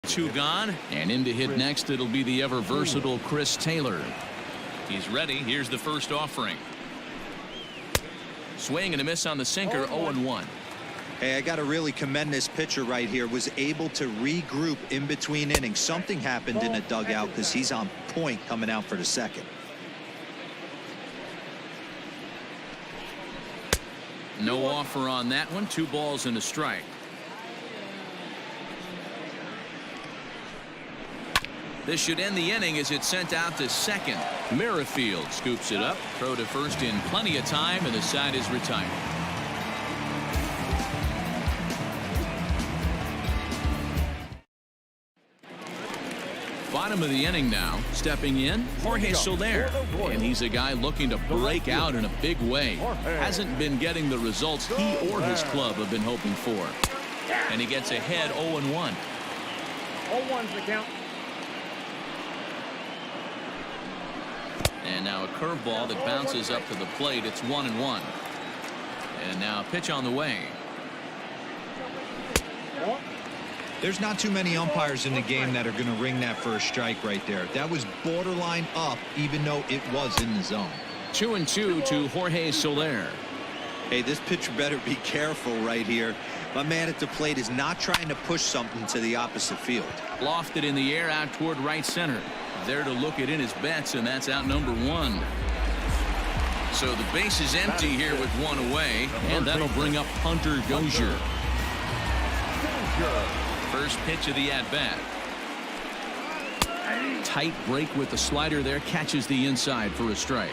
2 gone, and in to hit next it'll be the ever versatile Chris Taylor. He's ready. Here's the first offering. Swing and a miss on the sinker. 0-1. Hey, I got to really commend this pitcher right here. Was able to regroup in between innings. Something happened in the dugout because he's on point coming out for the second. No offer on that one. 2 balls and a strike. This should end the inning as it's sent out to second. Merrifield scoops it up. Throw to first in plenty of time, and the side is retired. Bottom of the inning now. Stepping in, Jorge Soler. And he's a guy looking to break out in a big way. Hasn't been getting the results he or his club have been hoping for. And he gets ahead 0-1. 0-1's the count. And now a curveball that bounces up to the plate. It's 1-1. And now a pitch on the way. There's not too many umpires in the game that are going to ring that first strike right there. That was borderline up, even though it was in the zone. 2-2 to Jorge Soler. Hey, this pitcher better be careful right here. My man at the plate is not trying to push something to the opposite field. Lofted in the air out toward right center. There to look it in his bets, and that's out number 1. So the base is empty here with 1 away, and that'll bring up Hunter Dozier. First pitch of the at-bat. Tight break with the slider there, catches the inside for a strike.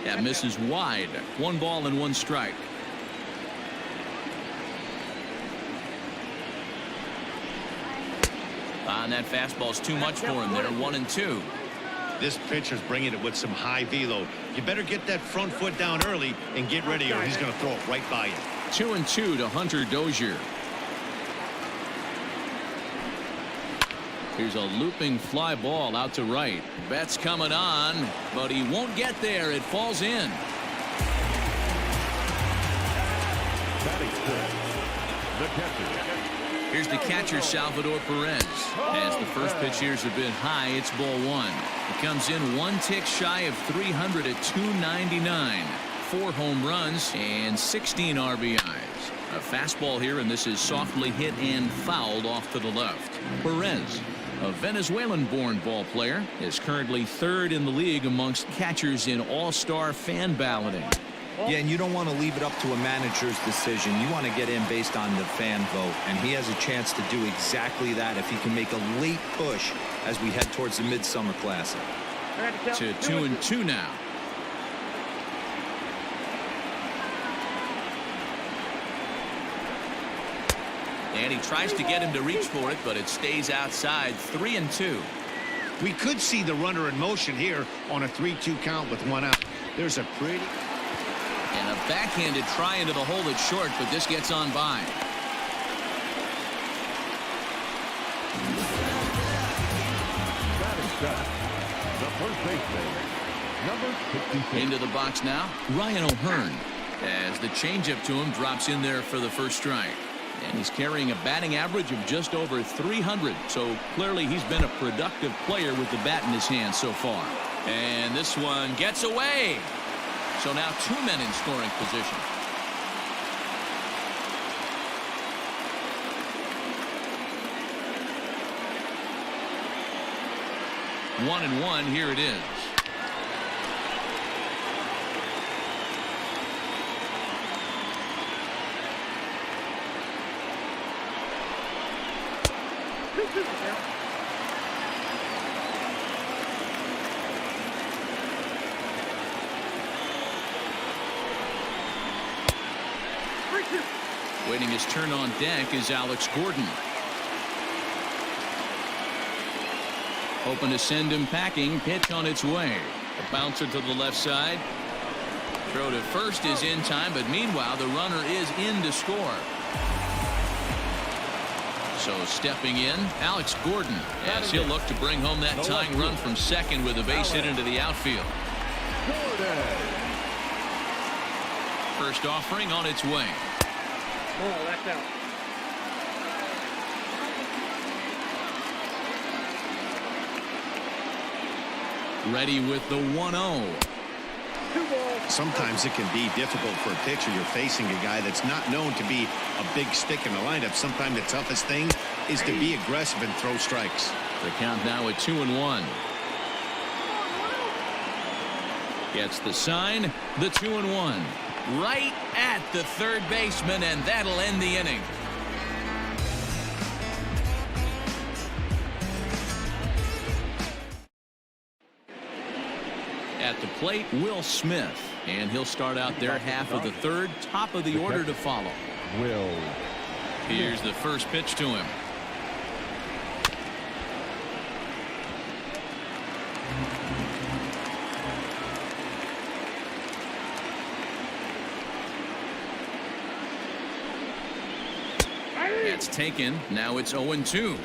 That misses wide. 1 ball and 1 strike. And that fastball's too much for him there. 1-2. This pitcher's bringing it with some high velo. You better get that front foot down early and get ready, or he's going to throw it right by you. 2-2 to Hunter Dozier. Here's a looping fly ball out to right. Betts coming on, but he won't get there. It falls in. Here's the catcher, Salvador Perez. As the first pitch here's a bit high, it's ball 1. He comes in 1 tick shy of 300 at 299. 4 home runs and 16 RBIs. A fastball here, and this is softly hit and fouled off to the left. Perez, a Venezuelan-born ball player, is currently 3rd in the league amongst catchers in all-star fan balloting. Yeah, and you don't want to leave it up to a manager's decision. You want to get in based on the fan vote, and he has a chance to do exactly that if he can make a late push as we head towards the Midsummer Classic. To 2-2 now. And he tries to get him to reach for it, but it stays outside. 3-2. We could see the runner in motion here on a 3-2 count with 1 out. There's a pretty... And a backhanded try into the hole that's short, but this gets on by. The first baseman, number 56. Into the box now, Ryan O'Hearn. As the changeup to him drops in there for the first strike. And he's carrying a batting average of just over 300. So clearly he's been a productive player with the bat in his hand so far. And this one gets away. So now 2 men in scoring position. One and one. Here it is. Waiting his turn on deck is Alex Gordon. Hoping to send him packing. Pitch on its way. A bouncer to the left side. Throw to first is in time, but meanwhile the runner is in to score. So stepping in, Alex Gordon, as he'll look to bring home that tying run from second with a base hit into the outfield. First offering on its way. Ball, that's out. Ready with the 1-0. 2 balls. Sometimes it can be difficult for a pitcher. You're facing a guy that's not known to be a big stick in the lineup. Sometimes the toughest thing is to be aggressive and throw strikes. The count now at 2-1. Gets the sign, the 2-1. Right at the third baseman, and that'll end the inning. At the plate, Will Smith, and he'll start out their half of the third, top of the order to follow. Will. Here's the first pitch to him. It's taken. Now it's 0-2.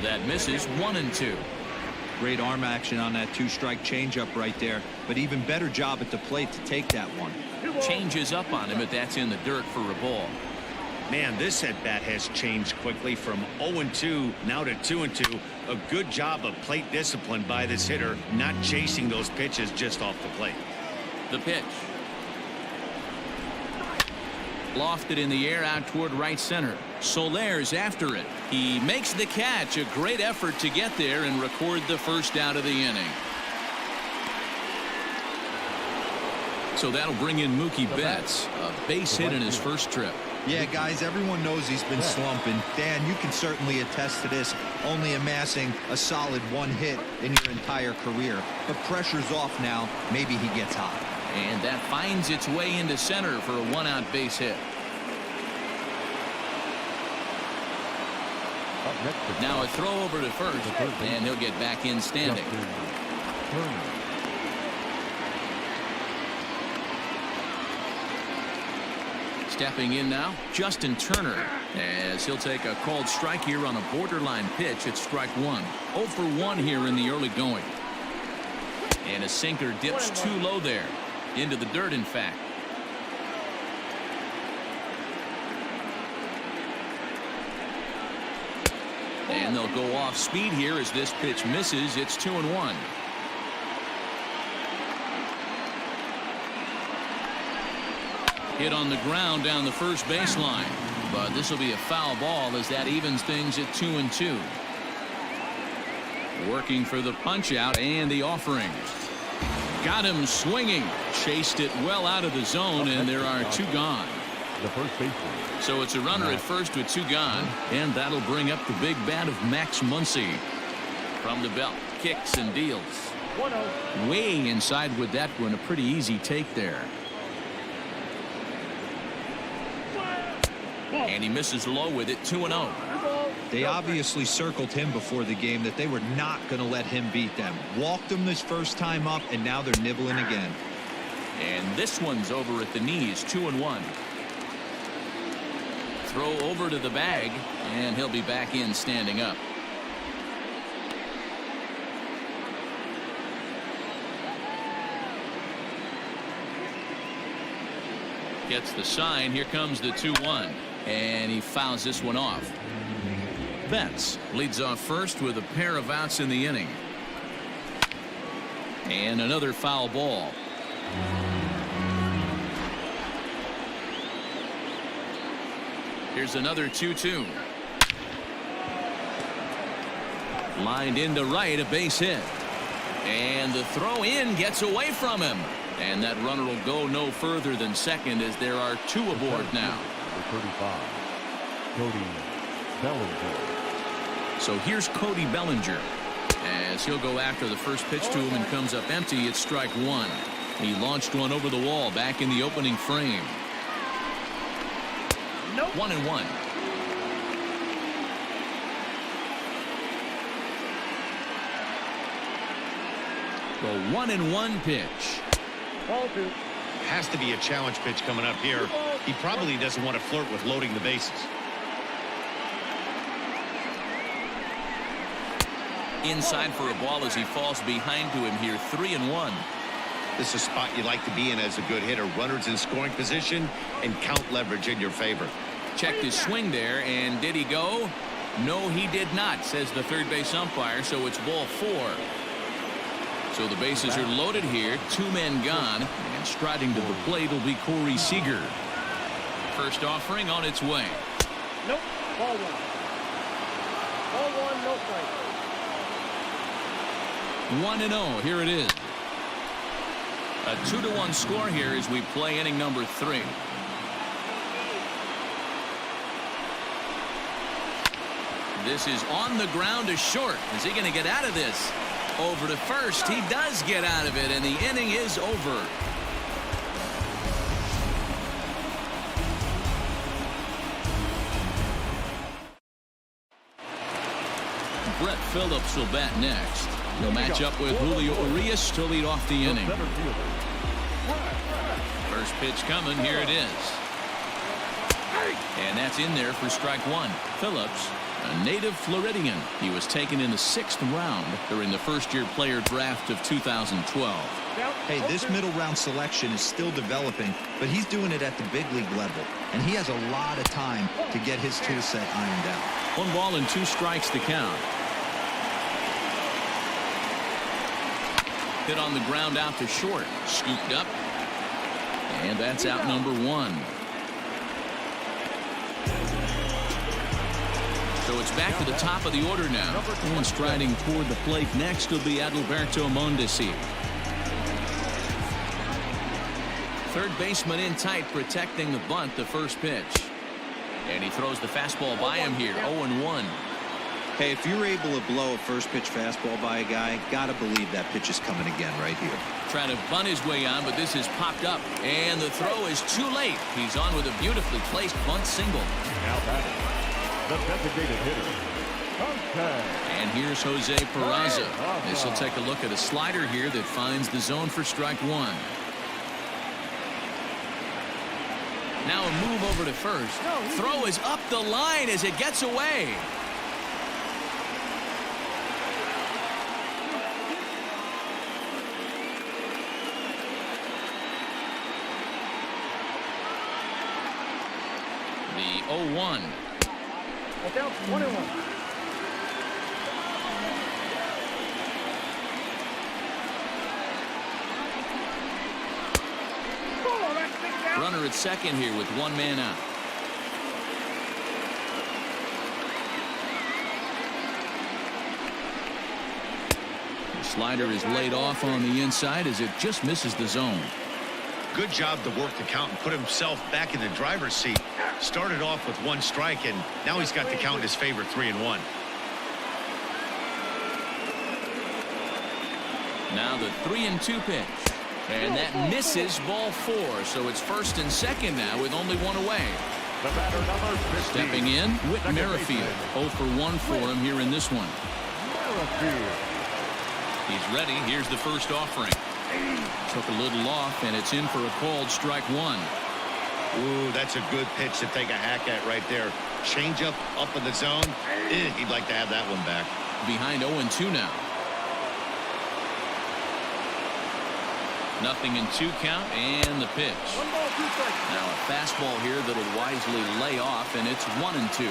That misses. 1-2. Great arm action on that 2-strike changeup right there, but even better job at the plate to take that one. Changes up on him, but that's in the dirt for a ball. Man, this at bat has changed quickly from 0-2 now to 2-2. A good job of plate discipline by this hitter, not chasing those pitches just off the plate. The pitch. Lofted in the air out toward right center. Soler's after it. He makes the catch. A great effort to get there and record the first out of the inning. So that'll bring in Mookie Betts. A base hit in his first trip. Yeah, guys, everyone knows he's been slumping. Dan, you can certainly attest to this, only amassing a solid 1 hit in your entire career. But pressure's off now. Maybe he gets hot. And that finds its way into center for a 1-out base hit. Up next. Now a throw over to first, and he'll get back in standing. Stepping in now, Justin Turner, as he'll take a called strike here on a borderline pitch at strike 1. 0 for 1 here in the early going. And a sinker dips too low there. Into the dirt, in fact. And they'll go off speed here as this pitch misses. It's 2-1. Hit on the ground down the first baseline. But this will be a foul ball as that evens things at 2-2. Working for the punch out and the offering. Got him swinging. Chased it well out of the zone, and there are 2 gone. The first baseman. So it's a runner at first with 2 gone, and that'll bring up the big bat of Max Muncy. From the belt, kicks and deals. 1-0. Way inside with that one. A pretty easy take there. And he misses low with it. 2-0. They obviously circled him before the game that they were not going to let him beat them. Walked him this first time up, and now they're nibbling again. And this one's over at the knees. 2-1. Throw over to the bag, and he'll be back in standing up. Gets the sign. Here comes the 2-1. And he fouls this one off. Betts leads off first with a pair of outs in the inning. And another foul ball. Here's another 2-2. Lined into right, a base hit. And the throw in gets away from him. And that runner will go no further than second as there are 2 aboard now. The 35. Cody Bellinger. So here's Cody Bellinger as he'll go after the first pitch to him and comes up empty. It's strike 1. He launched one over the wall back in the opening frame. 1-1. The 1-1 pitch. Ball 2. Has to be a challenge pitch coming up here. He probably doesn't want to flirt with loading the bases. Inside for a ball as he falls behind to him here. 3-1. This is a spot you like to be in as a good hitter. Runners in scoring position and count leverage in your favor. Checked his swing there, and did he go? No, he did not, says the third base umpire, so it's ball 4. So the bases are loaded here, 2 men gone, and striding to the plate will be Corey Seager. First offering on its way. Nope. Ball 1. Ball 1, no strike. 1-0. Here it is. A 2-1 score here as we play inning number 3. This is on the ground to short. Is he going to get out of this? Over to first. He does get out of it, and the inning is over. Brett Phillips will bat next. He'll match up with Julio Urias to lead off the inning. First pitch coming. Here it is. And that's in there for strike 1. Phillips, a native Floridian. He was taken in the 6th round during the first-year player draft of 2012. Hey, this middle round selection is still developing, but he's doing it at the big league level, and he has a lot of time to get his tool set ironed out. 1 ball and 2 strikes to count. Hit on the ground out to short. Scooped up. And that's out number 1. So it's back to the top of the order now. And striding toward the plate next will be Adalberto Mondesi. Third baseman in tight, protecting the bunt, the first pitch. And he throws the fastball by him here. 0-1. Hey, if you're able to blow a first pitch fastball by a guy, gotta believe that pitch is coming again right here. Trying to bunt his way on, but this has popped up. And the throw is too late. He's on with a beautifully placed bunt single. Now batting, the designated hitter, Jose. And here's Jose Peraza. This will take a look at a slider here that finds the zone for strike 1. Now a move over to first. Throw is up the line as it gets away. The 0-1. Look out, 1-1. Runner at second here with 1 man out. The slider is laid off on the inside as it just misses the zone. Good job to work the count and put himself back in the driver's seat. Started off with 1 strike, and now he's got the count in his favor, 3-1. Now the 3-2 pitch. And that misses, ball 4. So it's first and second now with only 1 away. The batter number 15. Stepping in, Whit Merrifield. 0 for 1 for him here in this one. Merrifield. He's ready. Here's the first offering. Took a little off, and it's in for a called strike 1. Ooh, that's a good pitch to take a hack at right there. Change up in the zone. He'd like to have that one back. Behind 0-2 now. 0-2 count, and the pitch. 1 ball, 2 strikes. Now a fastball here that'll wisely lay off, and it's 1-2.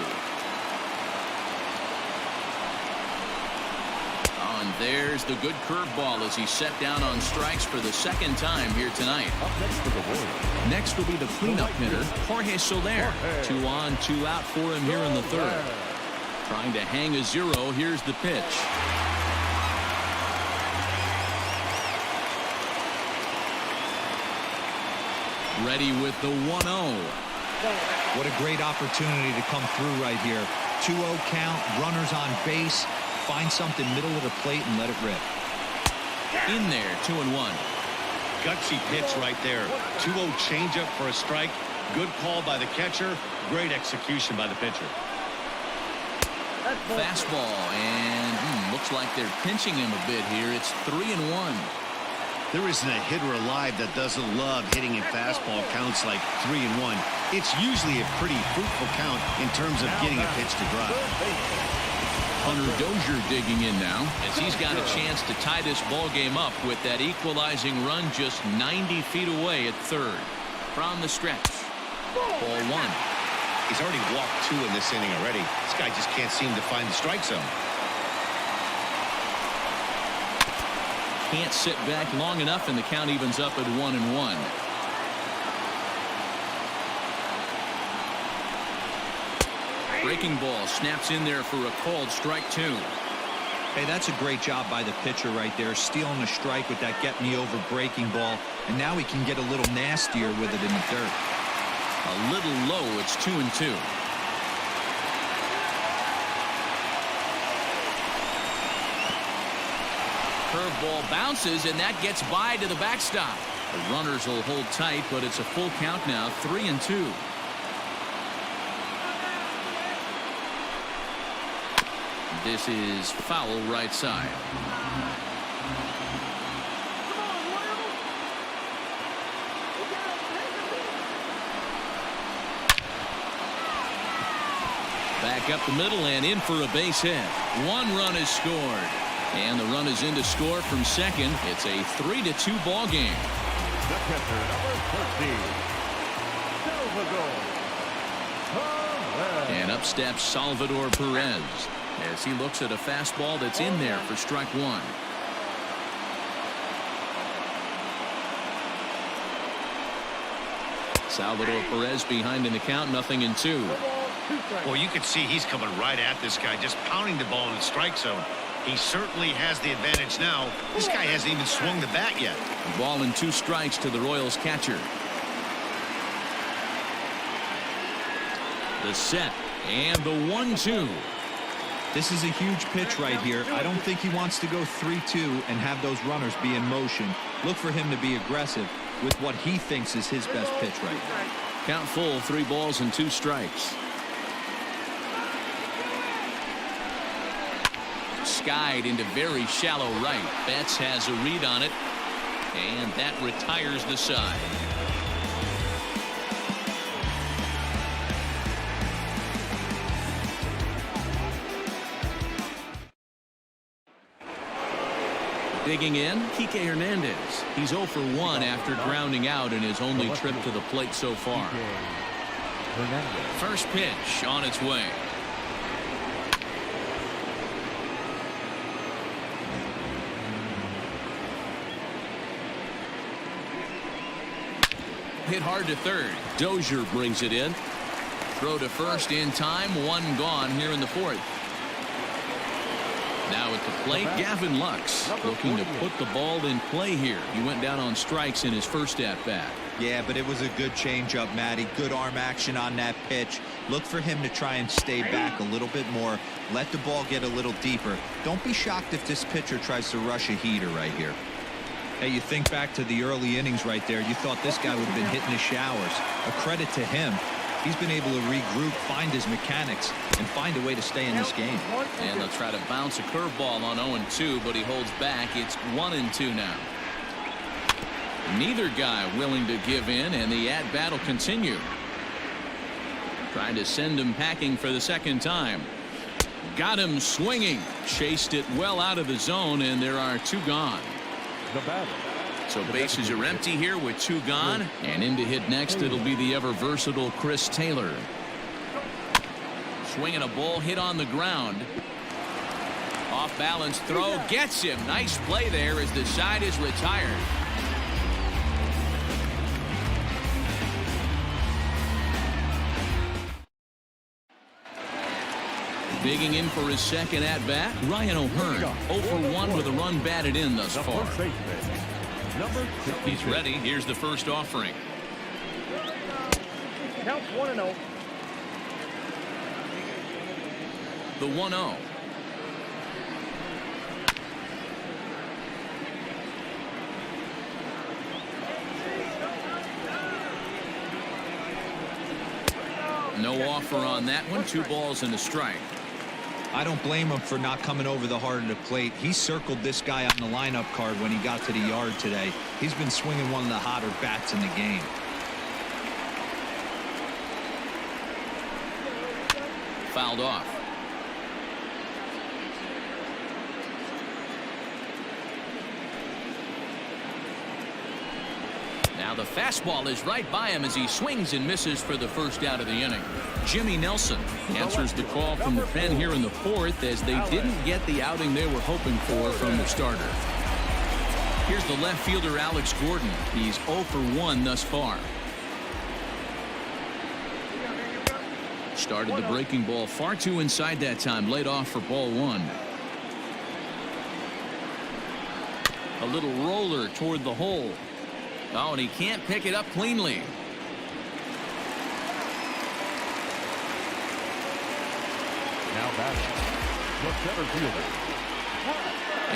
Oh, and there's the good curveball as he's set down on strikes for the 2nd time here tonight. Up next for the Warriors. Next will be the cleanup hitter, Jorge Soler. 2 on, 2 out for him here in the 3rd. Trying to hang a 0. Here's the pitch. Ready with the 1-0. What a great opportunity to come through right here. 2-0 count, runners on base. Find something middle of the plate and let it rip. In there, 2-1. Gutsy pitch right there. 2-0 changeup for a strike. Good call by the catcher. Great execution by the pitcher. Fastball, and looks like they're pinching him a bit here. It's 3-1. There isn't a hitter alive that doesn't love hitting in fastball counts like 3-1. It's usually a pretty fruitful count in terms of getting a pitch to drive. Hunter Dozier digging in now as he's got a chance to tie this ball game up with that equalizing run just 90 feet away at third. From the stretch. Ball one. He's already walked 2 in this inning already. This guy just can't seem to find the strike zone. Can't sit back long enough, and the count evens up at 1-1. Breaking ball snaps in there for a called strike 2. Hey, that's a great job by the pitcher right there, stealing a strike with that get me over breaking ball, and now he can get a little nastier with it in the dirt. A little low. It's 2-2. Curveball bounces, and that gets by to the backstop. The runners will hold tight, but it's a full count now, 3-2. This is foul right side. Back up the middle and in for a base hit. 1 run is scored. And the run is in to score from second. It's a 3-2 ball game. The catcher, number 13, Salvador Perez. And up steps Salvador Perez as he looks at a fastball that's in there for strike 1. Salvador Perez behind in the count, 0-2. Well, you can see he's coming right at this guy, just pounding the ball in the strike zone. He certainly has the advantage now. This guy hasn't even swung the bat yet. Ball and 2 strikes to the Royals catcher. The set and the 1-2. This is a huge pitch right here. I don't think he wants to go 3-2 and have those runners be in motion. Look for him to be aggressive with what he thinks is his best pitch right now. Count full, 3 balls and 2 strikes. Skied into very shallow right. Betts has a read on it, and that retires the side. Digging in, Kike Hernandez. He's 0 for 1 after grounding out in his only trip to the plate so far. First pitch on its way. Hit hard to third. Dozier brings it in. Throw to first in time. 1 gone here in the 4th. Now at the plate, Gavin Lux looking to put the ball in play here. He went down on strikes in his first at-bat. Yeah, but it was a good changeup, Matty. Good arm action on that pitch. Look for him to try and stay back a little bit more. Let the ball get a little deeper. Don't be shocked if this pitcher tries to rush a heater right here. Hey, you think back to the early innings right there. You thought this guy would have been hitting his showers. A credit to him. He's been able to regroup, find his mechanics, and find a way to stay in this game. And they'll try to bounce a curveball on 0-2, but he holds back. It's 1-2 now. Neither guy willing to give in, and the at-bat will continue. Trying to send him packing for the second time. Got him swinging. Chased it well out of the zone, and there are 2 gone. The batter. So bases are empty here with 2 gone, and in to hit next it'll be the ever versatile Chris Taylor. Swinging a ball hit on the ground. Off balance throw gets him. Nice play there as the side is retired. Digging in for his second at bat, Ryan O'Hearn. 0 for 1 with a run batted in thus far. He's ready. Here's the first offering. Counts 1-0. The 1-0. No offer on that one. 2 balls and a strike. I don't blame him for not coming over the heart of the plate. He circled this guy on the lineup card when he got to the yard today. He's been swinging one of the hotter bats in the game. Fouled off. Now the fastball is right by him as he swings and misses for the first out of the inning. Jimmy Nelson answers the call from the pen here in the fourth as they didn't get the outing they were hoping for from the starter. Here's the left fielder Alex Gordon. He's 0 for 1 thus far. Started the breaking ball far too inside that time. Laid off for ball 1. A little roller toward the hole. Oh, and he can't pick it up cleanly. Now batting, the center fielder.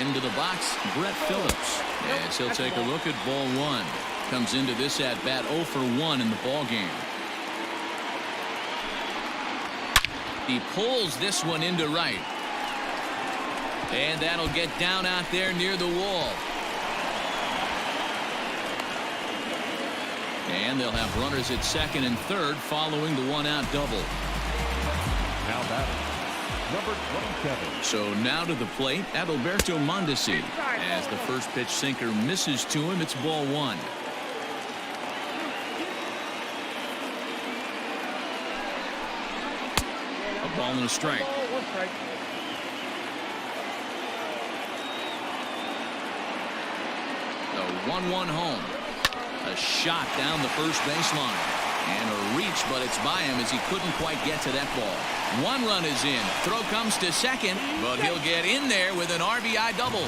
Into the box, Brett Phillips. As he'll take a look at ball 1. Comes into this at bat 0 for 1 in the ball game. He pulls this one into right. And that'll get down out there near the wall. And they'll have runners at second and third following the 1-out double. Now batting, number 27. So now to the plate, Adalberto Mondesi. As the first pitch sinker misses to him, it's ball 1. A ball and a strike. The 1-1 home. A shot down the first baseline. And a reach, but it's by him as he couldn't quite get to that ball. 1 run is in. Throw comes to second, but he'll get in there with an RBI double.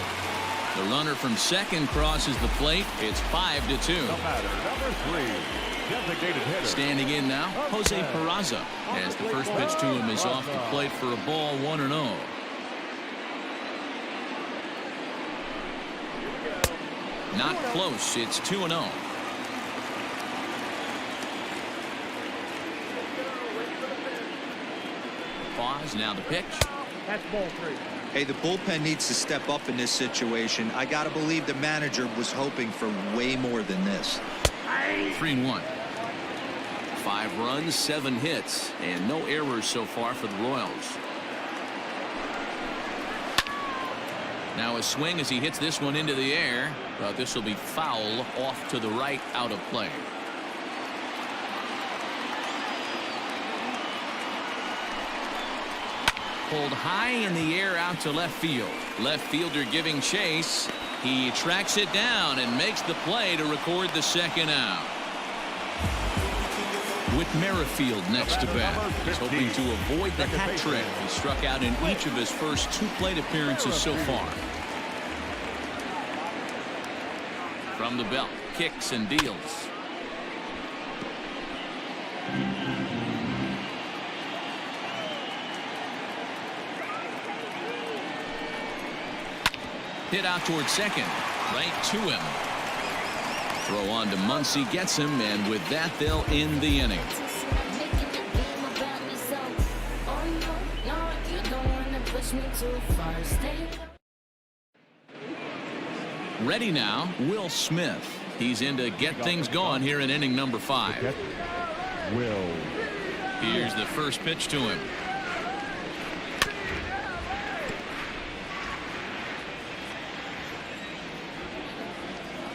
The runner from second crosses the plate. It's 5-2. The batter, number 3, designated hitter. Standing in now, Jose Peraza. As the first pitch to him is off the plate for a ball 1-0. Not close. It's 2-0. Pause. Now the pitch. That's ball 3. Hey, the bullpen needs to step up in this situation. I got to believe the manager was hoping for way more than this. 3-1. 5 runs, 7 hits, and no errors so far for the Royals. Now a swing as he hits this one into the air, but this will be foul off to the right, out of play. Pulled high in the air out to left field. Left fielder giving chase. He tracks it down and makes the play to record the second out. With Merrifield next to bat, he's hoping to avoid the hat trick. He struck out in each of his first 2 plate appearances so far. From the belt, kicks and deals. Hit out towards second, right to him. Throw on to Muncy, gets him, and with that they'll end the inning. Ready now, Will Smith. He's in to get things going here in inning number 5. Will. Here's the first pitch to him.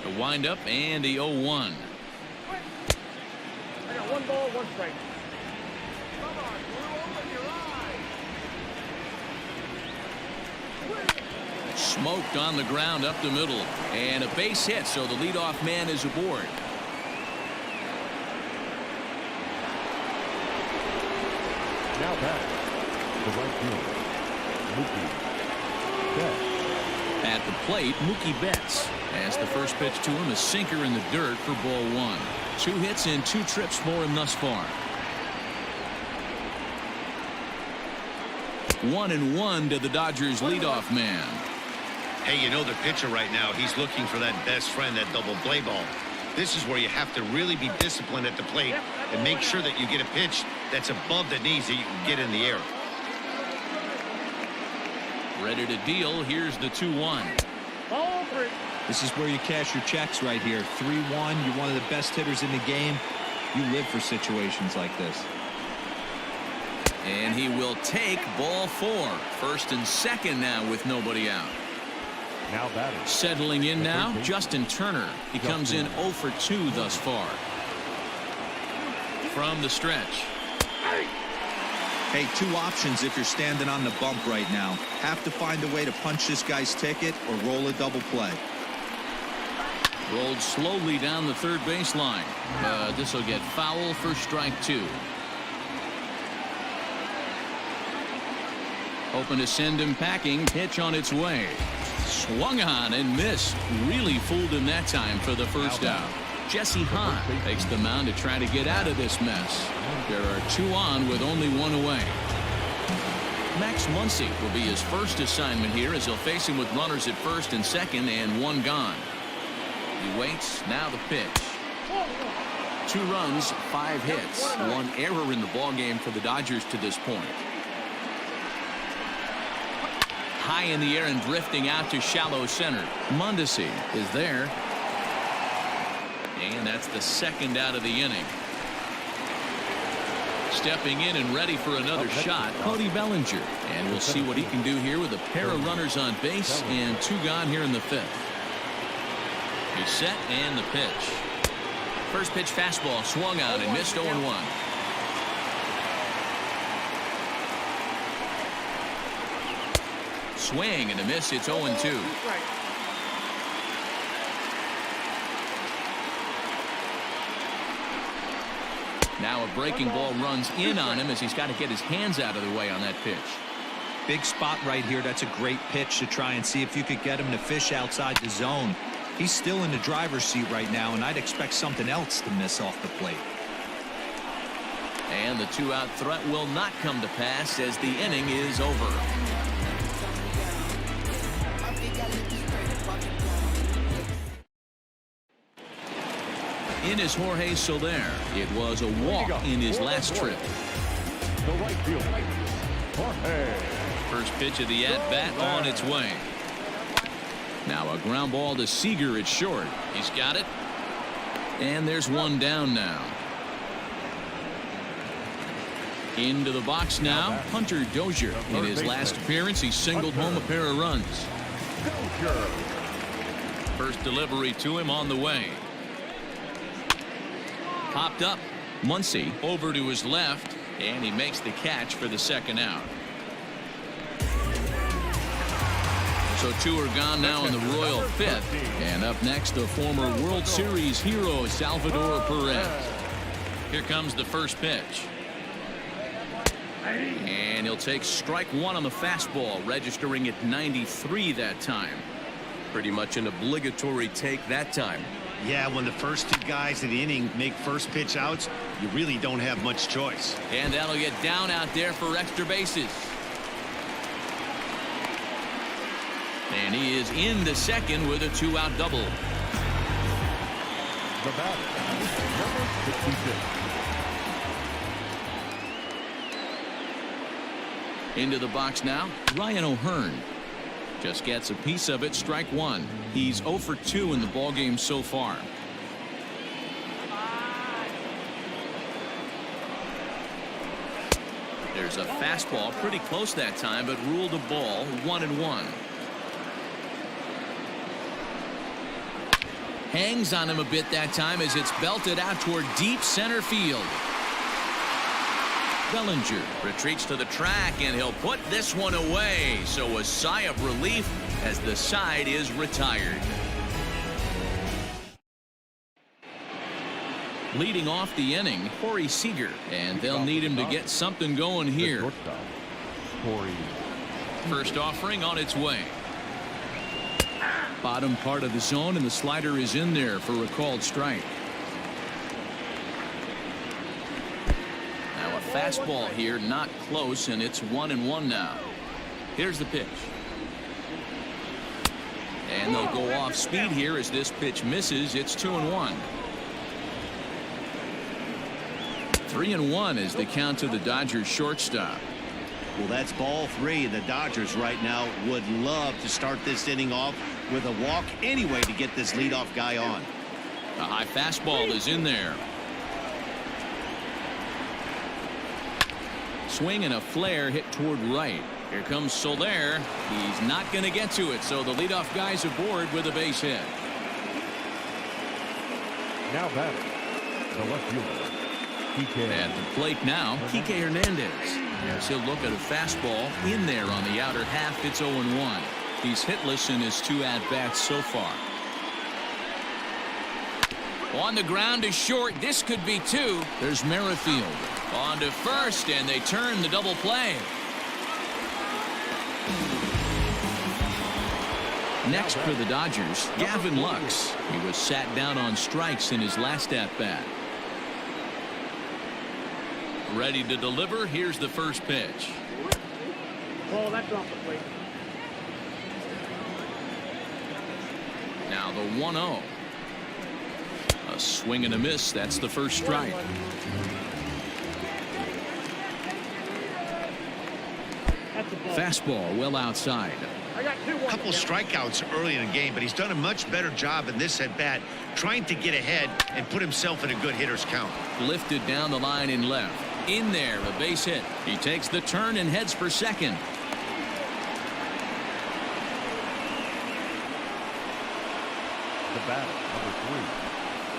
The windup and the 0-1. I got 1 ball, 1 strike. Smoked on the ground up the middle, and a base hit, so the leadoff man is aboard. Now back, the right fielder, Mookie Betts. At the plate, Mookie Betts. As the first pitch to him, a sinker in the dirt for ball 1. 2 hits and 2 trips for him thus far. 1-1 to the Dodgers leadoff man. Hey, you know the pitcher right now, he's looking for that best friend, that double play ball. This is where you have to really be disciplined at the plate and make sure that you get a pitch that's above the knees that you can get in the air. Ready to deal. Here's the 2-1. Ball 3. This is where you cash your checks right here. 3-1. You're one of the best hitters in the game. You live for situations like this. And he will take ball 4. First and second now with nobody out. Now batting. Settling in now, Justin Turner. He comes in 0 for 2 thus far. From the stretch. Hey, two options if you're standing on the bump right now. Have to find a way to punch this guy's ticket or roll a double play. Rolled slowly down the third baseline. This will get foul for strike 2. Hoping to send him packing. Pitch on its way. Swung on and missed. Really fooled him that time for the first out. Jesse Hahn takes the mound to try to get out of this mess. There are 2 on with only 1 away. Max Muncy will be his first assignment here as he'll face him with runners at first and second and 1 gone. He waits. Now the pitch. 2 runs, 5 hits, 1 error in the ballgame for the Dodgers to this point. High in the air and drifting out to shallow center. Mondesi is there. And that's the second out of the inning. Stepping in and ready for another shot, Cody Bellinger. And we'll see what he can do here with a pair of runners on base and 2 gone here in the 5th. He's set and the pitch. First pitch fastball swung on and missed 0-1. Swing and a miss. It's 0-2. Now a breaking ball runs in on him as he's got to get his hands out of the way on that pitch. Big spot right here. That's a great pitch to try and see if you could get him to fish outside the zone. He's still in the driver's seat right now, and I'd expect something else to miss off the plate. And the 2-out threat will not come to pass as the inning is over. In is Jorge Soler. It was a walk in his last trip. The right field. Jorge. First pitch of the at-bat on its way. Now a ground ball to Seager at short. He's got it. And there's 1 down now. Into the box now, Hunter Dozier. In his last appearance, he singled home a pair of runs. Dozier. First delivery to him on the way. Popped up. Muncy over to his left, and he makes the catch for the second out. So 2 are gone now in the Royal 5th. And up next, the former World Series hero, Salvador Perez. Here comes the first pitch. And he'll take strike 1 on the fastball, registering at 93 that time. Pretty much an obligatory take that time. Yeah, when the first 2 guys in the inning make first pitch outs, you really don't have much choice. And that'll get down out there for extra bases. And he is in the second with a 2-out double. The batter, number 66. Into the box now, Ryan O'Hearn. Just gets a piece of it. Strike 1. He's 0 for 2 in the ballgame so far. There's a fastball pretty close that time, but ruled a ball. 1-1. Hangs on him a bit that time as it's belted out toward deep center field. Bellinger retreats to the track, and he'll put this one away. So a sigh of relief as the side is retired. Leading off the inning, Corey Seager, and they'll need him to get something going here. First offering on its way. Bottom part of the zone, and the slider is in there for a called strike. Now a fastball here, not close, and it's 1-1 now. Here's the pitch. And they'll go off speed here as this pitch misses. It's 2-1. 3-1 is the count to the Dodgers shortstop. Well, that's ball 3, and the Dodgers right now would love to start this inning off with a walk anyway to get this leadoff guy on. A high fastball is in there. Swing and a flare hit toward right. Here comes Soler. He's not going to get to it, so the leadoff guy's aboard with a base hit. Now batting, the left fielder, Kike. At the plate now, Kike Hernandez. As he'll look at a fastball in there on the outer half. It's 0-1. He's hitless in his 2 at-bats so far. On the ground to short. This could be 2. There's Merrifield. On to first, and they turn the double play. Next for the Dodgers, Gavin Lux. He was sat down on strikes in his last at-bat. Ready to deliver. Here's the first pitch. Ball, that's off the plate. Now the 1-0. A swing and a miss. That's the first strike. That's a ball. Fastball well outside. I got 2-1. A couple strikeouts early in the game, but he's done a much better job in this at bat trying to get ahead and put himself in a good hitter's count. Lifted down the line in left. In there, a base hit. He takes the turn and heads for second. The batter, number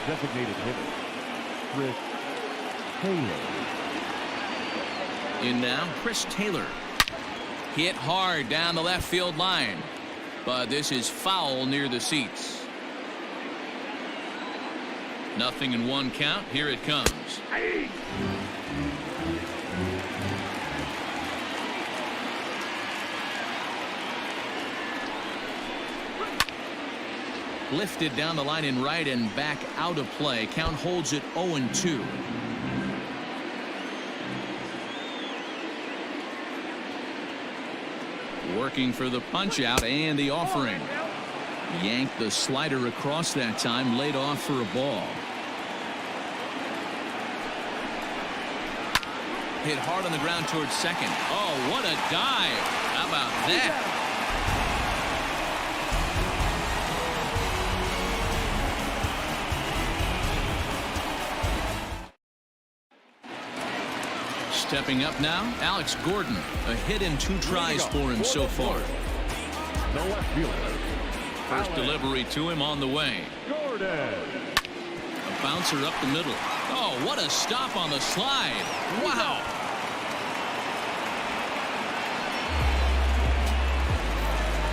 3, designated hitter, Chris Taylor. In now, Chris Taylor. Hit hard down the left field line. But this is foul near the seats. 0-1 count. Here it comes. Lifted down the line in right and back out of play. Count holds it 0-2. Working for the punch out and the offering. Yanked the slider across that time. Laid off for a ball. Hit hard on the ground towards second. Oh, what a dive. How about that? Stepping up now, Alex Gordon. A hit in 2 tries for him so far. The left fielder, First Alex delivery to him on the way. Gordon. A bouncer up the middle. Oh, what a stop on the slide. Wow.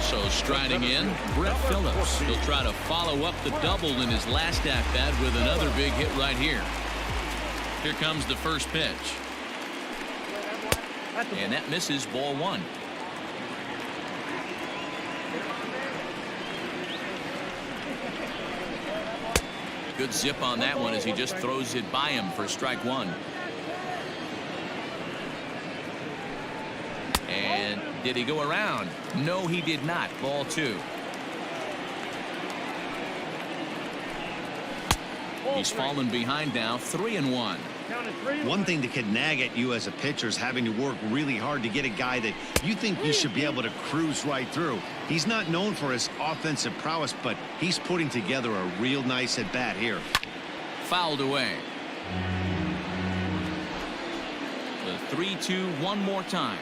So striding in, Brett Phillips. He'll try to follow up the double in his last at-bat with another big hit right here. Here comes the first pitch. And that misses, ball 1. Good zip on that one as he just throws it by him for strike 1. And did he go around? No, he did not. Ball 2. He's fallen behind now, 3-1. One thing that can nag at you as a pitcher is having to work really hard to get a guy that you think you should be able to cruise right through. He's not known for his offensive prowess, but he's putting together a real nice at bat here. Fouled away. The 3-2 one more time.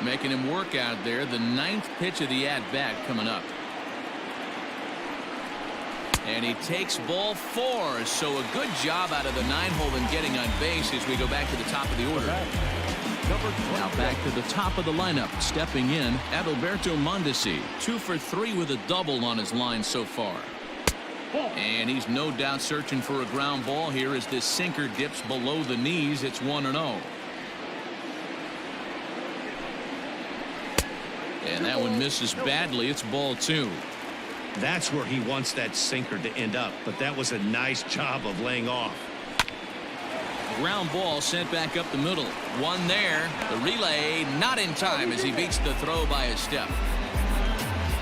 Making him work out there. The 9th pitch of the at-bat coming up. And he takes ball 4. So a good job out of the 9-hole in getting on base as we go back to the top of the order. Now back to the top of the lineup. Stepping in, Adalberto Mondesi. 2 for 3 with a double on his line so far. And he's no doubt searching for a ground ball here as this sinker dips below the knees. It's 1-0. And that one misses badly. It's ball 2. That's where he wants that sinker to end up, but that was a nice job of laying off. Ground ball sent back up the middle. One there. The relay not in time as he beats the throw by a step.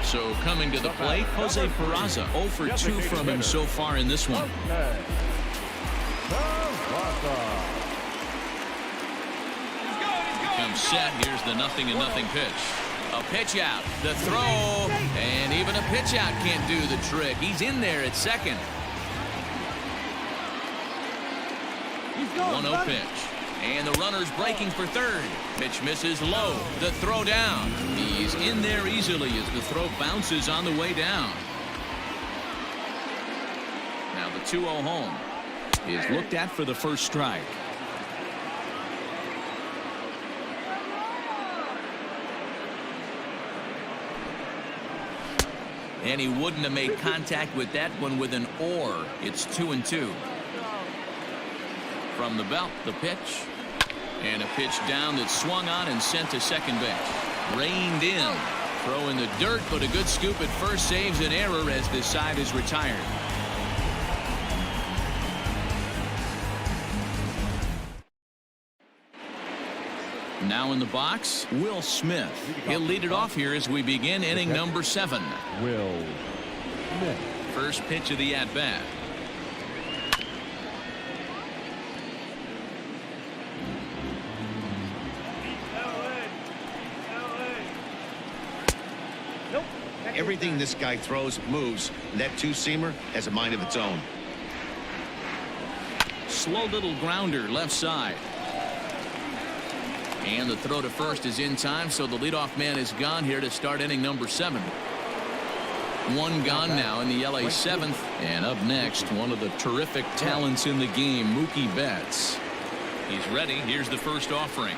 So coming to the plate, Jose Peraza. 0 for 2 from him so far in this one. Comes set. Here's the 0-0 pitch. A pitch out, the throw, and even a pitch out can't do the trick. He's in there at second. 1-0 pitch. And the runner's breaking for third. Pitch misses low. The throw down. He's in there easily as the throw bounces on the way down. Now the 2-0 home is looked at for the first strike. And he wouldn't have made contact with that one with an or. It's 2-2. From the belt, the pitch. And a pitch down that swung on and sent to second base. Reined in. Throw in the dirt, but a good scoop at first saves an error as this side is retired. Now in the box, Will Smith. He'll lead it off here as we begin inning number 7. Will Smith. First pitch of the at-bat. Everything this guy throws moves, and that two-seamer has a mind of its own. Slow little grounder left side. And the throw to first is in time, so the leadoff man is gone here to start inning number 7. One gone now in the LA 7th. And up next, one of the terrific talents in the game, Mookie Betts. He's ready. Here's the first offering.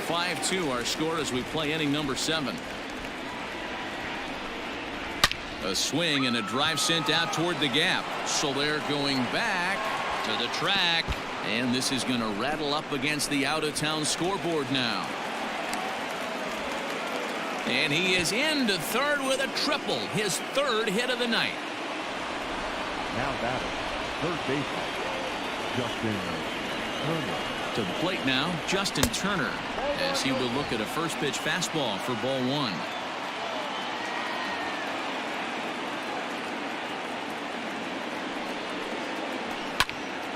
5-2 our score as we play inning number 7. A swing and a drive sent out toward the gap. So they're going back to the track. And this is going to rattle up against the out-of-town scoreboard now. And he is into third with a triple. His third hit of the night. Now batting, third baseman, Justin Turner. To the plate now, Justin Turner, as he will look at a first pitch fastball for ball 1.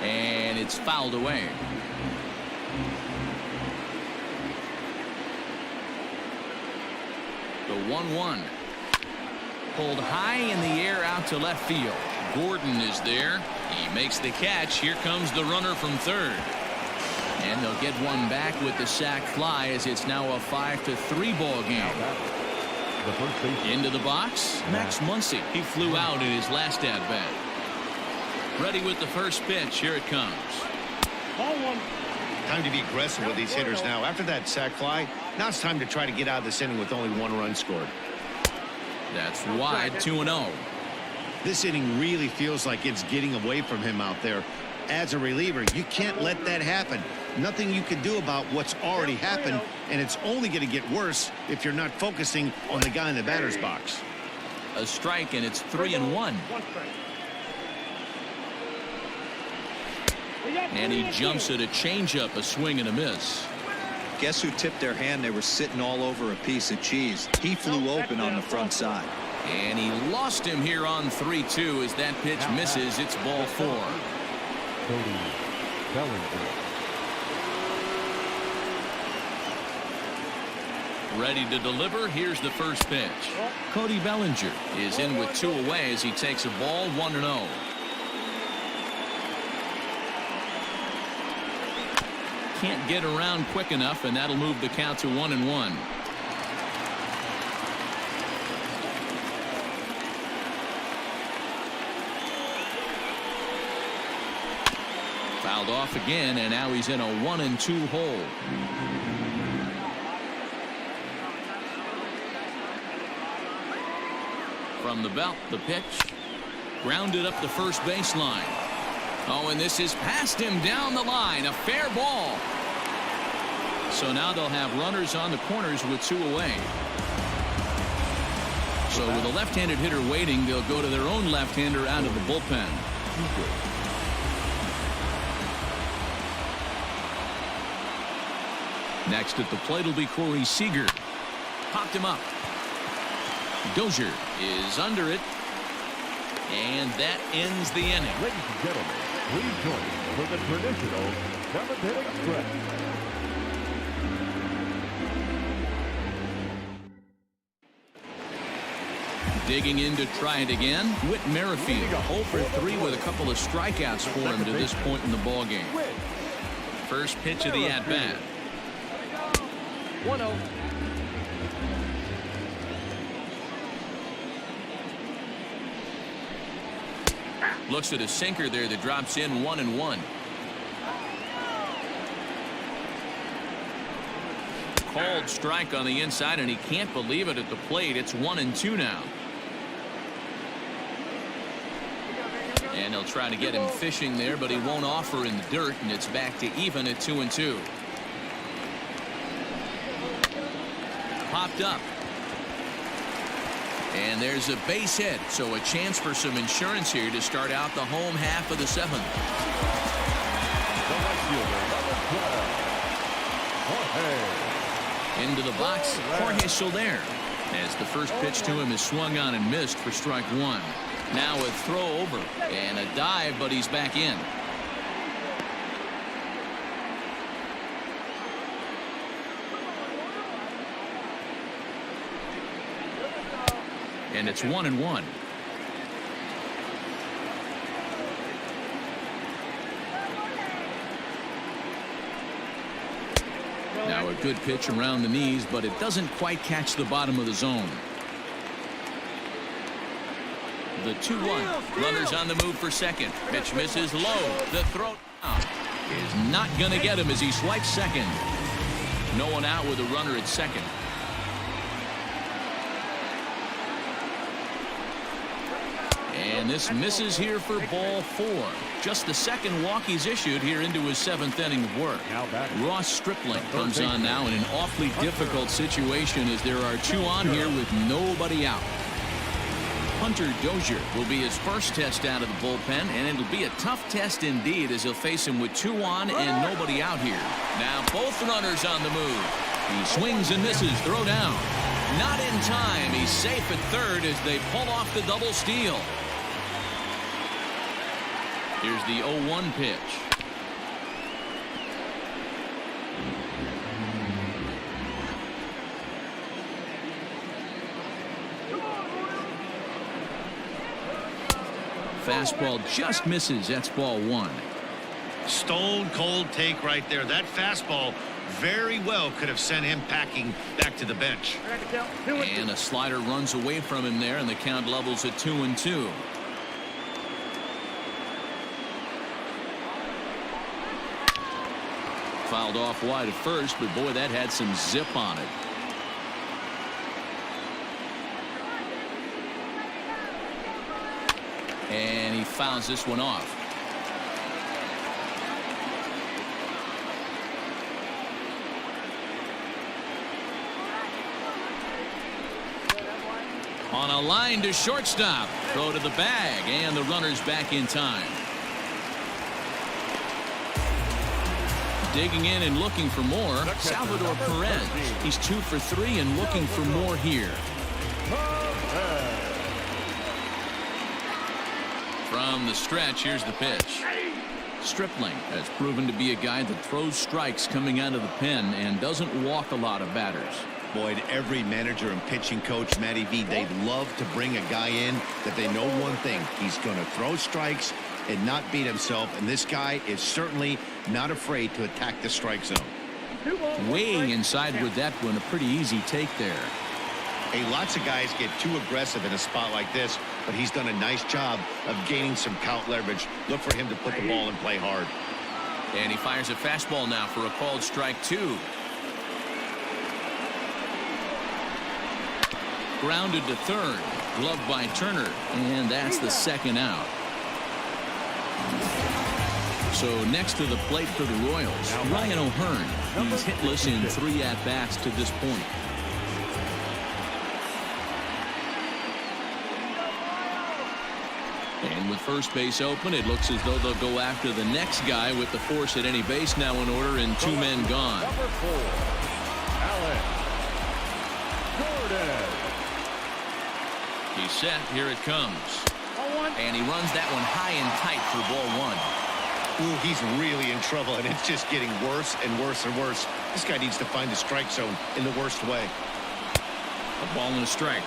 And it's fouled away. The 1-1. Pulled high in the air out to left field. Gordon is there. He makes the catch. Here comes the runner from third. And they'll get one back with the sac fly as it's now a 5-3 ball game. The first baseman. Into the box, Max Muncy. He flew out in his last at-bat. Ready with the first pitch. Here it comes. Ball 1. Time to be aggressive with these hitters now. After that sac fly, now it's time to try to get out of this inning with only 1 run scored. That's wide. 2-0. This inning really feels like it's getting away from him out there. As a reliever, you can't let that happen. Nothing you can do about what's already happened, and it's only going to get worse if you're not focusing on the guy in the batter's box. A strike, and it's 3-1. 1 strike. And he jumps at a changeup, a swing and a miss. Guess who tipped their hand? They were sitting all over a piece of cheese. He flew open on the front side. And he lost him here on 3-2 as that pitch misses. It's ball 4. Cody Bellinger. Ready to deliver. Here's the first pitch. Cody Bellinger is in with 2 away as he takes a ball 1-0. Can't get around quick enough, and that'll move the count to 1-1. Fouled off again, and now he's in a 1-2 hole. From the belt, the pitch. Grounded up the first baseline. Oh, and this is past him down the line. A fair ball. So now they'll have runners on the corners with 2 away. So with a left-handed hitter waiting, they'll go to their own left-hander out of the bullpen. Next at the plate will be Corey Seager. Popped him up. Dozier is under it. And that ends the inning. Ladies and gentlemen, please join us for the traditional 7th inning stretch. Digging in to try it again, Whit Merrifield, 0 for 3 with a couple of strikeouts for him to this point in the ball game. First pitch of the at-bat. 1-0. Looks at a sinker there that drops in 1-1. Called strike on the inside, and he can't believe it at the plate. It's 1-2 now. And he'll try to get him fishing there, but he won't offer in the dirt, and it's back to even at 2-2. Popped up. And there's a base hit, so a chance for some insurance here to start out the home half of the 7th. Into the box, Jorge Soler, as the first pitch to him is swung on and missed for strike 1. Now a throw over and a dive, but he's back in. And it's 1-1. Now a good pitch around the knees, but it doesn't quite catch the bottom of the zone. The 2-1. Runners on the move for second. Pitch misses low. The throw is not going to get him as he swipes second. No one out with a runner at second. And this misses here for ball 4. Just the second walk he's issued here into his 7th inning of work. Ross Stripling comes on now in an awfully difficult situation as there are 2 on here with nobody out. Hunter Dozier will be his first test out of the bullpen, and it'll be a tough test indeed as he'll face him with 2 on and nobody out here. Now both runners on the move. He swings and misses. Throw down. Not in time. He's safe at third as they pull off the double steal. Here's the 0-1 pitch. Fastball just misses. That's ball 1. Stone cold take right there. That fastball very well could have sent him packing back to the bench. And a slider runs away from him there, and the count levels at 2-2. Fouled off wide at first, but boy, that had some zip on it. And he fouls this one off. On a line to shortstop. Throw to the bag, and the runner's back in time. Digging in and looking for more, Salvador Perez. He's 2 for 3 and looking for more here. From the stretch, here's the pitch. Stripling has proven to be a guy that throws strikes coming out of the pen and doesn't walk a lot of batters. Boyd, every manager and pitching coach, Matty V, they'd love to bring a guy in that they know one thing. He's going to throw strikes and not beat himself, and this guy is certainly not afraid to attack the strike zone. Way inside with that one, a pretty easy take there. Hey, lots of guys get too aggressive in a spot like this, but he's done a nice job of gaining some count leverage. Look for him to put the ball and play hard. And he fires a fastball now for a called strike 2. Grounded to third, gloved by Turner, and that's the second out. So next to the plate for the Royals, Ryan O'Hearn. He's hitless in 3 at-bats to this point. And with first base open, it looks as though they'll go after the next guy with the force at any base now in order and 2 men gone. Number 4, Alex Gordon. He's set. Here it comes. And he runs that one high and tight for ball 1. Ooh, he's really in trouble, and it's just getting worse and worse and worse. This guy needs to find the strike zone in the worst way. A ball and a strike.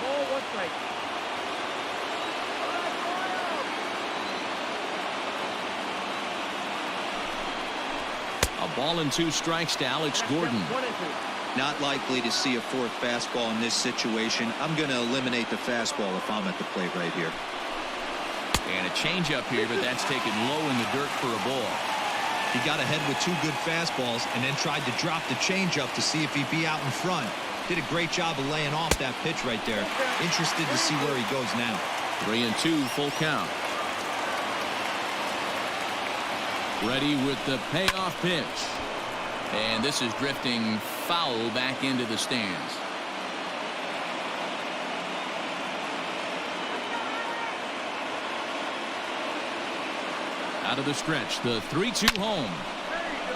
ball and 2 strikes to Alex Gordon. 1 and 2. Not likely to see a fourth fastball in this situation. I'm going to eliminate the fastball if I'm at the plate right here. And a changeup here, but that's taken low in the dirt for a ball. He got ahead with 2 good fastballs and then tried to drop the changeup to see if he'd be out in front. Did a great job of laying off that pitch right there. Interested to see where he goes now. 3-2, full count. Ready with the payoff pitch. And this is drifting foul back into the stands. Out of the stretch, the 3-2 home.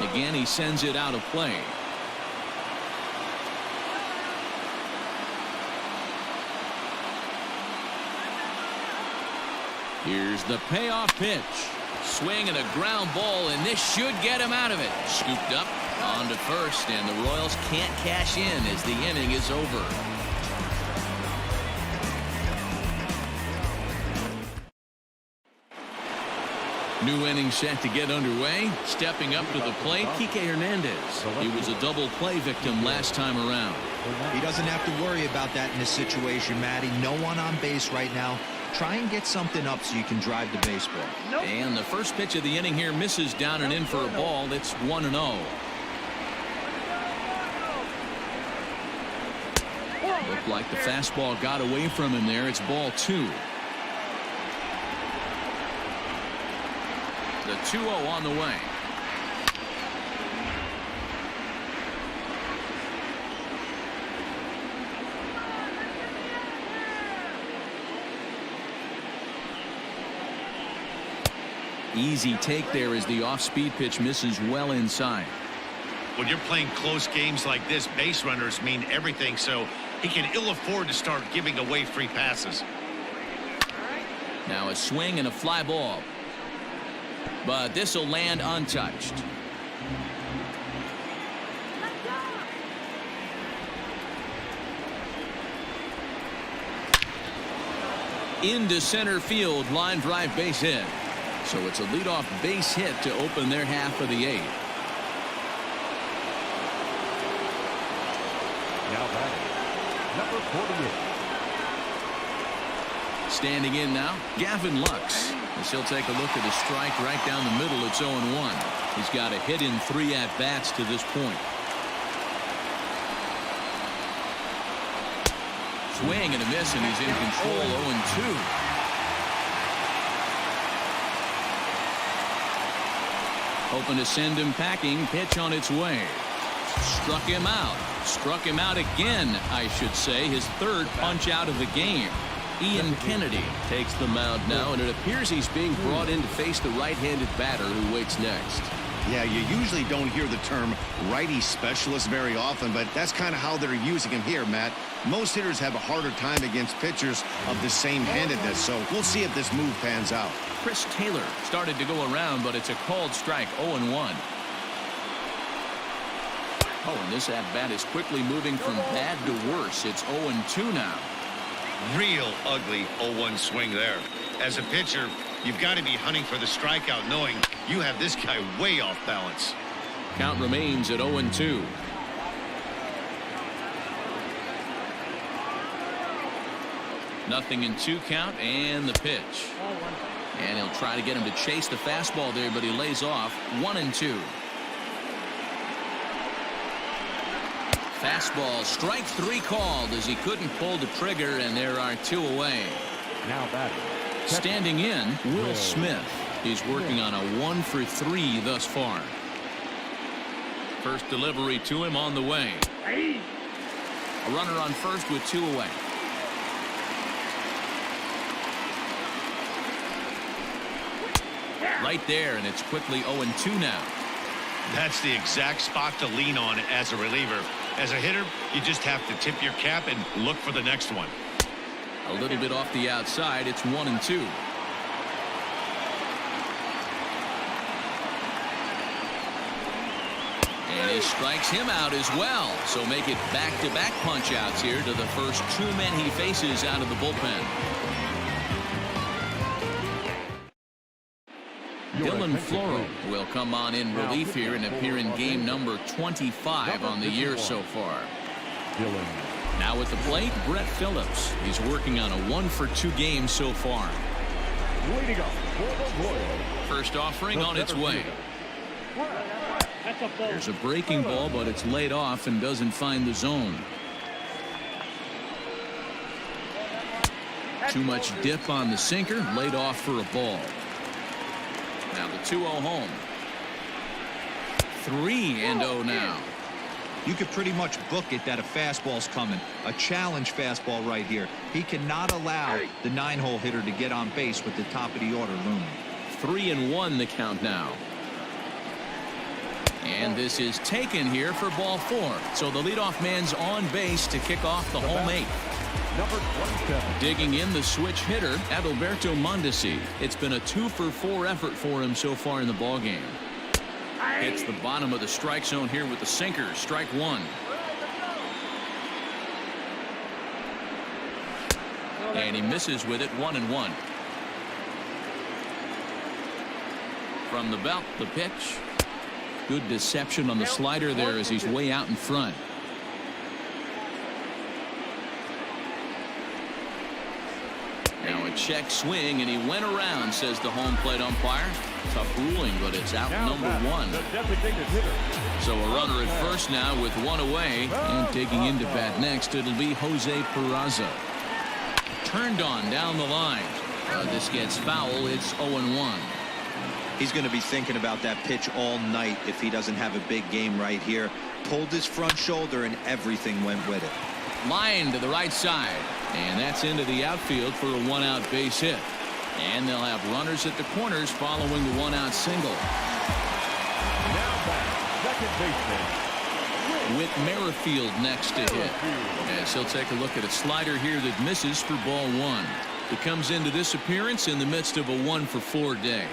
Again, he sends it out of play. Here's the payoff pitch. Swing and a ground ball, and this should get him out of it. Scooped up on to first, and the Royals can't cash in as the inning is over. New inning set to get underway. Stepping up to the plate, Kike Hernandez. He was a double play victim last time around. He doesn't have to worry about that in this situation, Matty. No one on base right now. Try and get something up so you can drive the baseball. And the first pitch of the inning here misses down and in for a ball. It's 1-0. Looked like the fastball got away from him there. It's ball 2. The 2-0 on the way. Easy take there as the off-speed pitch misses well inside. When you're playing close games like this, base runners mean everything, so he can ill afford to start giving away free passes. Now a swing and a fly ball. But this will land untouched. Into center field, line drive base hit. So it's a leadoff base hit to open their half of the 8th. Now batting, number 48. Standing in now, Gavin Lux. As he'll take a look at the strike right down the middle. It's 0-1. He's got a hit in 3 at-bats to this point. Swing and a miss, and he's in control. 0-2. Hoping to send him packing. Pitch on its way. Struck him out. Struck him out again, I should say. His 3rd punch out of the game. Ian Kennedy takes the mound now, and it appears he's being brought in to face the right-handed batter who waits next. Yeah, you usually don't hear the term righty specialist very often, but that's kind of how they're using him here, Matt. Most hitters have a harder time against pitchers of the same handedness, so we'll see if this move pans out. Chris Taylor started to go around, but it's a called strike. 0-1. Oh, and this at-bat is quickly moving from bad to worse. It's 0-2 now. Real ugly 0-1 swing there. As a pitcher, you've got to be hunting for the strikeout, knowing you have this guy way off balance. Count remains at 0-2. Nothing in 2 count, and the pitch. And he'll try to get him to chase the fastball there, but he lays off. 1-2. Fastball, strike 3 called as he couldn't pull the trigger, and there are 2 away. Now batting, Standing in, Will Smith. He's working on a 1 for 3 thus far. First delivery to him on the way. A runner on first with 2 away. Right there, and it's quickly 0-2 now. That's the exact spot to lean on as a reliever. As a hitter, you just have to tip your cap and look for the next one. A little bit off the outside. It's 1-2. And he strikes him out as well. So make it back-to-back punch-outs here to the first 2 men he faces out of the bullpen. Dylan Floro will come on in relief here and appear in game number 25 on the year so far. Now at the plate, Brett Phillips. He's working on a 1-for-2 game so far. Leading up for the Royals. First offering on its way. That's a ball. There's a breaking ball, but it's laid off and doesn't find the zone. Too much dip on the sinker, laid off for a ball. Now the 2-0 home. 3-0 now. You could pretty much book it that a fastball's coming. A challenge fastball right here. He cannot allow the 9-hole hitter to get on base with the top of the order looming. 3-1 the count now. And this is taken here for ball 4. So the leadoff man's on base to kick off the home 8. Number 27. Digging in the switch hitter, Adalberto Mondesi. It's been a 2-for-4 effort for him so far in the ballgame. Hits the bottom of the strike zone here with the sinker. Strike 1. And he misses with it. 1-1. From the belt, the pitch. Good deception on the slider there as he's way out in front. Now a check swing, and he went around, says the home plate umpire. Tough ruling, but it's out number 1. The designated hitter. So a runner at first now with 1 away, and digging into bat next, it'll be Jose Peraza. Turned on down the line. This gets foul. It's 0-1. He's going to be thinking about that pitch all night if he doesn't have a big game right here. Pulled his front shoulder, and everything went with it. Line to the right side, and that's into the outfield for a 1-out base hit. And they'll have runners at the corners following the 1-out single. Now back, second baseman. With Merrifield next to hit. As he'll take a look at a slider here that misses for ball 1. He comes into this appearance in the midst of a 1-for-4 day.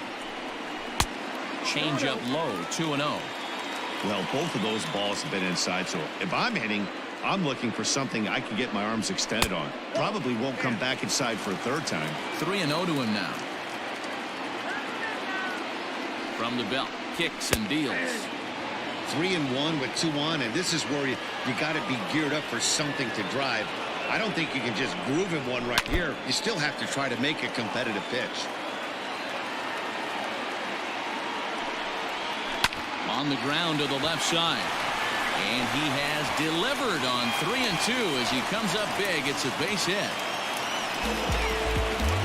Change up low, 2-0. Well, both of those balls have been inside, so if I'm hitting, I'm looking for something I can get my arms extended on. Probably won't come back inside for a third time. 3-0 to him now. From the belt, kicks and deals. 3-1 with 2 on, and this is where you got to be geared up for something to drive. I don't think you can just groove him one right here. You still have to try to make a competitive pitch. On the ground to the left side. And he has delivered on 3-2 as he comes up big. It's a base hit.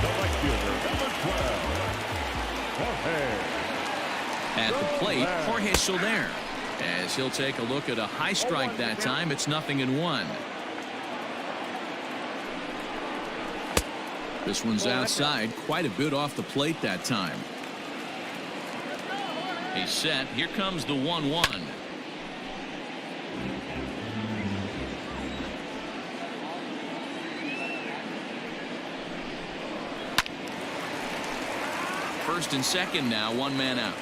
The right fielder, number 12. Jorge. At the plate, Jorge Soler. As he'll take a look at a high strike that time. It's 0-1. This one's outside, quite a bit off the plate that time. He's set. Here comes the 1-1. First and second now, 1 man out.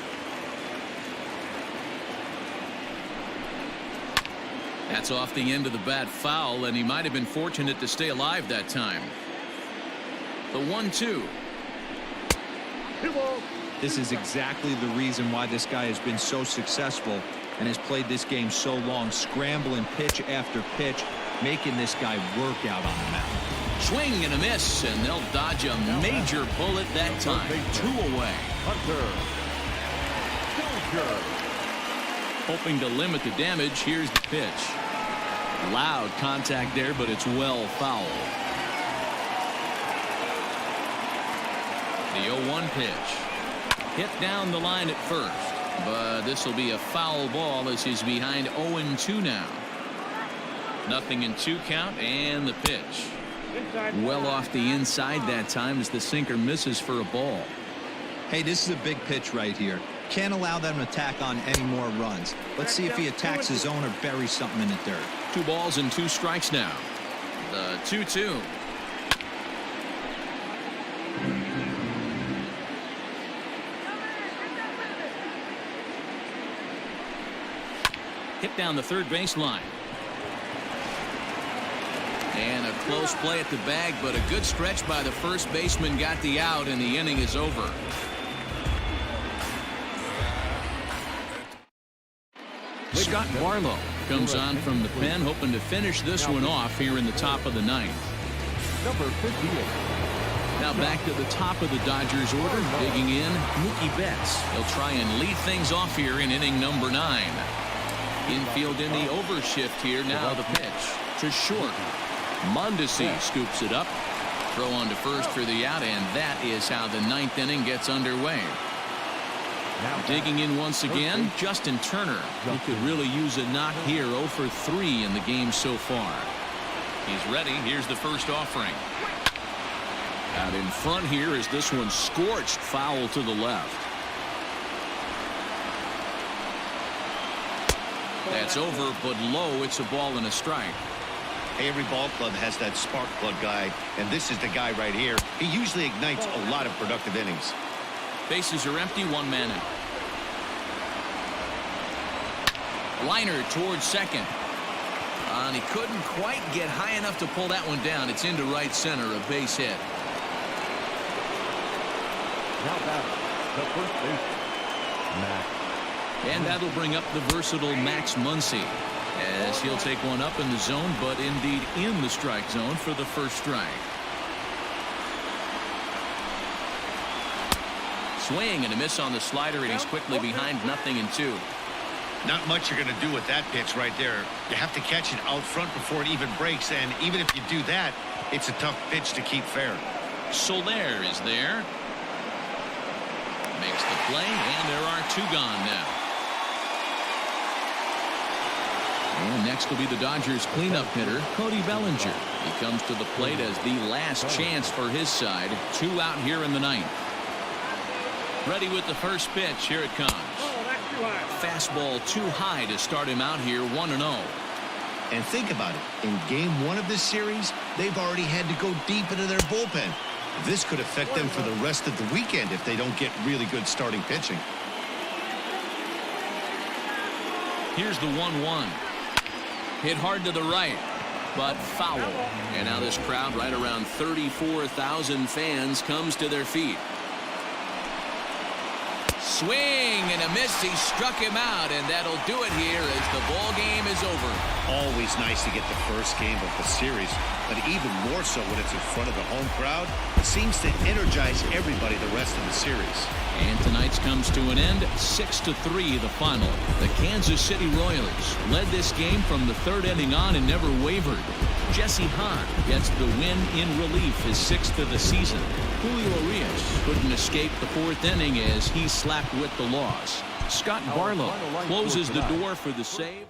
That's off the end of the bat foul, and he might have been fortunate to stay alive that time. The 1-2. This is exactly the reason why this guy has been so successful and has played this game so long, scrambling pitch after pitch, making this guy work out on the mound. Swing and a miss, and they'll dodge a major bullet that time. 2 away. Hunter. Dozier. Hoping to limit the damage, here's the pitch. Loud contact there, but it's well foul. The 0-1 pitch. Hit down the line at first, but this will be a foul ball as he's behind 0-2 now. 0-2 count, and the pitch. Well off the inside that time as the sinker misses for a ball. Hey, this is a big pitch right here. Can't allow them to tack on any more runs. Let's see if he attacks his zone or buries something in the dirt. 2 balls and 2 strikes now. The 2-2. Hit down the third baseline. And a close play at the bag, but a good stretch by the first baseman got the out, and the inning is over. Scott Barlow comes on from the pen, hoping to finish this one off here in the top of the ninth. Number 58. Now back to the top of the Dodgers order, digging in, Mookie Betts. He'll try and lead things off here in inning number 9. Infield in the overshift here. Now the pitch to short. Mondesi scoops it up. Throw on to first for the out, and that is how the 9th inning gets underway. Digging in once again, Justin Turner, who could really use a knock here. 0 for 3 in the game so far. He's ready. Here's the first offering. Out in front here is this one scorched foul to the left. That's over, but low. It's a ball and a strike. Hey, every ball club has that spark plug guy, and this is the guy right here. He usually ignites a lot of productive innings. Bases are empty, 1 man out. Liner towards second. And he couldn't quite get high enough to pull that one down. It's into right center, a base hit. Now back, the first base, Max. And that'll bring up the versatile Max Muncy, as he'll take one up in the zone, but indeed in the strike zone for the first strike. Swing and a miss on the slider, and he's quickly behind 0-2. Not much you're going to do with that pitch right there. You have to catch it out front before it even breaks, and even if you do that, it's a tough pitch to keep fair. Soler is there. Makes the play, and there are 2 gone now. And next will be the Dodgers cleanup hitter, Cody Bellinger. He comes to the plate as the last chance for his side. 2 out here in the 9th. Ready with the first pitch. Here it comes. Fastball too high to start him out here, 1-0. And think about it. In game 1 of this series, they've already had to go deep into their bullpen. This could affect them for the rest of the weekend if they don't get really good starting pitching. Here's the 1-1. Hit hard to the right, but foul. And now this crowd, right around 34,000 fans, comes to their feet. Swing and a miss. He struck him out, and that'll do it here as the ball game is over. Always nice to get the first game of the series, but even more so when it's in front of the home crowd. It seems to energize everybody the rest of the series. And tonight's comes to an end, 6-3 the final. The Kansas City Royals led this game from the 3rd inning on and never wavered. Jesse Hahn gets the win in relief, his 6th of the season. Julio Urias couldn't escape the 4th inning as he slapped with the loss. Scott Barlow closes the door for the save.